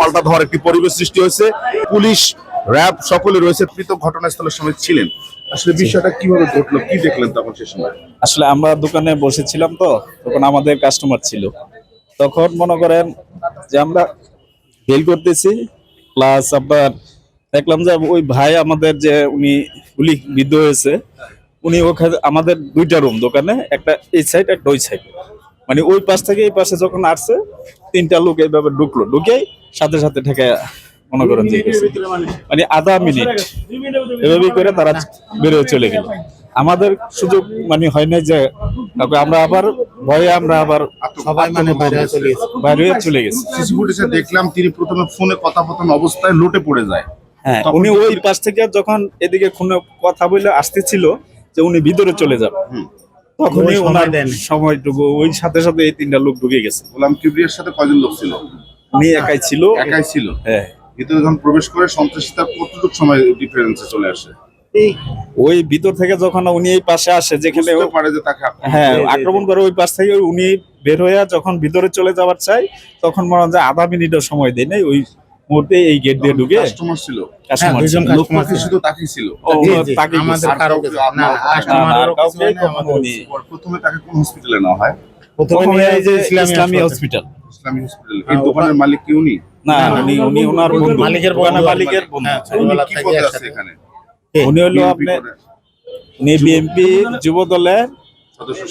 পাল্টা ধর একটি পরিবেশ সৃষ্টি হয়েছে। পুলিশ, র্যাব সকলে রয়েছে, পৃথক ঘটনাস্থলের সময় ছিলেন। আসলে বিষয়টা কিভাবে ঘটলো, কি দেখলেন তখন সে সময়? আসলে আমরা দোকানে বসেছিলাম, তো তখন আমাদের কাস্টমার ছিল। তখন মনে করেন যে আমরা বেল করতেছি, প্লাস আপনার দেখলাম যে ওই ভাই আমাদের যে উনি গুলি বিদ্ধ হয়েছে, উনি ওখানে আমাদের দুইটা রুম দোকানে, একটা এই সাইড একটা ওই সাইড, মানে ওই পাশ থেকে এই পাশে যখন আসছে তিনটা লোক এইভাবে ঢুকেই সাথে সাথে ঠেকে মনে করেন যে গেছে। মানে আধা মিনিট এভাবেই করে তারা বেরোয় চলে গেল। আমাদের সুযোগ মানে হয় না যে আমরা আবার ভয়ে আমরা আবার সবাই বাইরে হয়ে চলে গেছি। সিসি ফুটেজে দেখলাম তিনি প্রথমে ফোনে কথাপতন অবস্থায় লুটে পড়ে যায়। হ্যাঁ, উনি ওই পাশ থেকে যখন এদিকে ফোনে কথা বলে আসতেছিল যে উনি ভিতরে চলে যাবে, তখনই ওনার সময়টুকু ওই সাথে সাথে এই তিনটা লোক ঢুকে গেছে। গোলাম কিবরিয়ার সাথে কয়জন লোক ছিল? উনি একাই ছিল। একাই ছিল? হ্যাঁ। ভিতরে যখন প্রবেশ করে সন্ত্রাসীরা কতটুকু সময় ডিফারেন্সে চলে আসে? ওই ভিতর থেকে যখন উনি এই পাশে আসে যেখানে পারে যে তাকে আক্রমণ করে, ওই পাশ থেকে উনি বের হয়ে যখন ভিতরে চলে যাওয়ার চাই, তখন মনে হয় যে আধা মিনিটও সময় দেয় নাই। ওই মুহূর্তে এই গেট দিয়ে ঢুকে কাস্টমার ছিল, কাস্টমার শুধু তাকেই ছিল। প্রথমে তাকে কোন হসপিটালে নেওয়া হয়? প্রথমে এই যে ইসলামী হসপিটাল। ইসলামী হসপিটাল। এই দোকানের মালিক কি উনি? না, উনি ওনার বন্ধু, মালিকের বন্ধু। কি পদে আছে এখানে? উনি হলো আপনার বিএনপি যুব দলের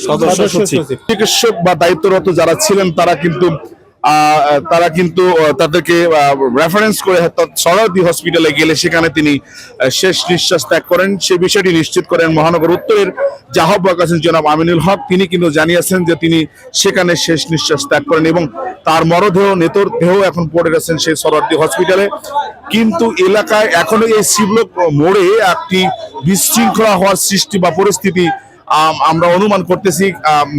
সদস্য সচিব। চিকিৎসক বা দায়িত্বরত যারা ছিলেন তারা কিন্তু তাদেরকে রেফারেন্স করে সরারদি হসপিটালে গেলে সেখানে তিনি শেষ নিঃশ্বাস ত্যাগ করেন। সে বিষয়টি নিশ্চিত করেন মহানগর উত্তরের যে আহ্বায়ক আছেন জনাব আমিনুল হক। তিনি কিন্তু জানিয়েছেন যে তিনি সেখানে শেষ নিঃশ্বাস ত্যাগ করেন এবং তার মরদেহ নেতর দেহ এখন পড়ে গেছেন সেই সরারদি হসপিটালে। কিন্তু এলাকায় এখনো এই শিবলোক মোড়ে একটি বিশৃঙ্খলা হওয়ার সৃষ্টি বা পরিস্থিতি আমরা অনুমান করতেছি।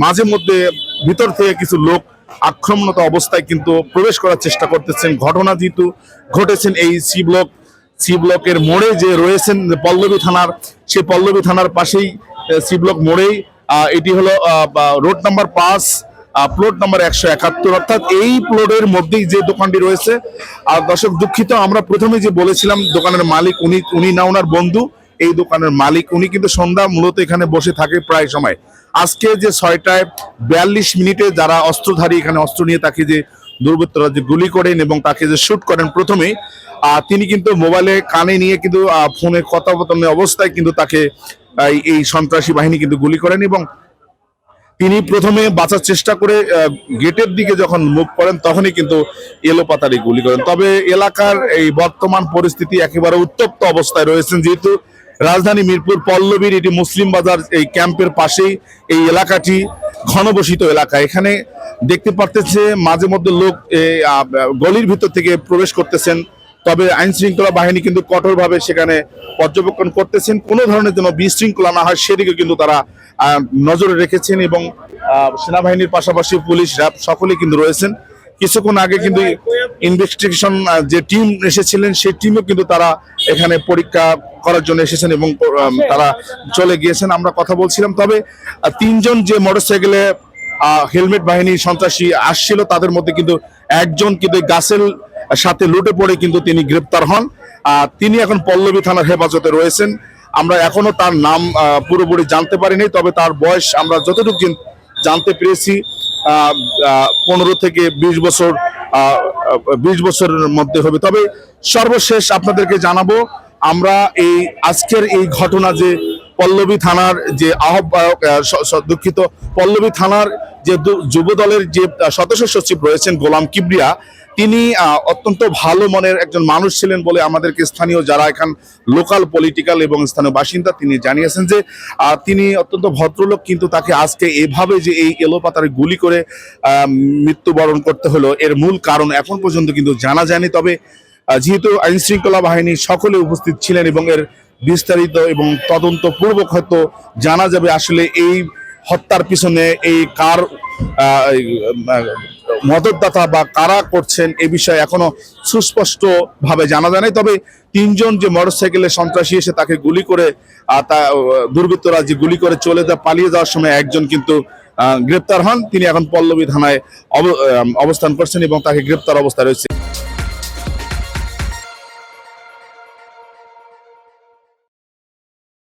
মাঝে মধ্যে ভিতর থেকে কিছু লোক আক্রমণত অবস্থায় কিন্তু প্রবেশ করার চেষ্টা করতেছেন। ঘটনা যেহেতু ঘটেছেন এই সি ব্লকের মোড়ে যে রয়েছেন পল্লবী থানার, সেই পল্লবী থানার পাশেই সি ব্লক মোড়েই এটি হলো রোড নাম্বার 5, প্লট নাম্বার 171, অর্থাৎ এই প্লটের মধ্যেই যে দোকানটি রয়েছে। আর দর্শক দুঃখিত, আমরা প্রথমে যে বলেছিলাম দোকানের মালিক উনি না ওনার বন্ধু, এই দোকানের মালিক উনি কিন্তু সন্ধ্যা মূলত এখানে বসে থাকে প্রায় সময়। আজকে যে 6:42 যারা অস্ত্রধারী এখানে অস্ত্র নিয়ে তাকে যে দুর্বৃত্তরা যে গুলি করেন এবং তাকে যে শুট করেন, প্রথমে তিনি কিন্তু মোবাইলে কানে নিয়ে কিন্তু ফোনে কথাবার্তা অবস্থায় কিন্তু তাকে এই সন্ত্রাসী বাহিনী কিন্তু গুলি করেন এবং তিনি প্রথমে বাঁচার চেষ্টা করে গেটের দিকে যখন মুভ করেন তখনই কিন্তু এলোপাতাড়ি গুলি করেন। তবে এলাকার এই বর্তমান পরিস্থিতি একেবারে উত্তপ্ত অবস্থায় রয়েছেন, যেহেতু রাজধানী মিরপুর পল্লবীর এটি মুসলিম বাজার এই ক্যাম্পের পাশেই এই এলাকাটি ঘনবসিত এলাকা। এখানে দেখতে পারতেছে মাঝে মধ্যে লোক গলির ভিতর থেকে প্রবেশ করতেছেন। তবে আইন শৃঙ্খলা বাহিনী কিন্তু কঠোরভাবে সেখানে পর্যবেক্ষণ করতেছেন, কোনো ধরনের যেন বিশৃঙ্খলা না হয় সেদিকে কিন্তু তারা নজরে রেখেছেন এবং সেনাবাহিনীর পাশাপাশি পুলিশ, র্যাব সকলেই কিন্তু রয়েছেন। কিছুক্ষণ আগে কিন্তু ইনভেস্টিগেশন যে টিম এসেছিলেন সেই টিমও কিন্তু তারা এখানে পরীক্ষা করার জন্য এসেছেন এবং তারা চলে গিয়েছেন। আমরা কথা বলছিলাম, তবে 3 জন যে মোটরসাইকেলে হেলমেট বাহিনী সন্ত্রাসী আসছিল তাদের মধ্যে কিন্তু একজন কিন্তু গাছের সাথে লুটে পড়ে কিন্তু তিনি গ্রেপ্তার হন। তিনি এখন পল্লবী থানার হেফাজতে রয়েছেন। আমরা এখনো তার নাম পুরোপুরি জানতে পারিনি, তবে তার বয়স আমরা যতটুকু জানতে পেরেছি 15 থেকে 20 বছর, 20 বছরের মধ্যে হবে। তবে সর্বশেষ আপনাদেরকে জানাবো, আমরা এই আজকের এই ঘটনা যে পল্লবী থানার যে আহ্বায়ক, দুঃখিত, পল্লবী থানার যে যুব দলের যে সদস্য সচিব রয়েছেন গোলাম কিবরিয়া, তিনি অত্যন্ত ভালো মনের একজন মানুষ ছিলেন বলে আমাদেরকে স্থানীয় যারা এখান লোকাল পলিটিক্যাল এবং স্থানীয় বাসিন্দা তিনি জানিয়েছেন যে তিনি অত্যন্ত ভদ্রলোক, কিন্তু তাকে আজকে এভাবে যে এই এলোপাতাড়ি গুলি করে মৃত্যুবরণ করতে হলো এর মূল কারণ এখন পর্যন্ত কিন্তু জানা যায়নি। তবে যেহেতু আইন শৃঙ্খলা বাহিনী সকলে উপস্থিত ছিলেন এবং এর বিস্তারিত এবং তদন্ত পূর্বক হয়তো জানা যাবে আসলে এই হত্যার পিছনে এই কার মদতদাতা বা কারা করছেন এ বিষয়ে এখনো সুস্পষ্ট ভাবে জানা যায় নাই। তবে 3 জন যে মোটরসাইকেলে সন্ত্রাসী এসে তাকে গুলি করে দুর্বৃত্তরা যে গুলি করে পালিয়ে যাওয়ার সময় একজন কিন্তু গ্রেপ্তার হন। তিনি এখন পল্লবী থানায় অবস্থান করছেন এবং তাকে গ্রেপ্তার অবস্থায় রয়েছে।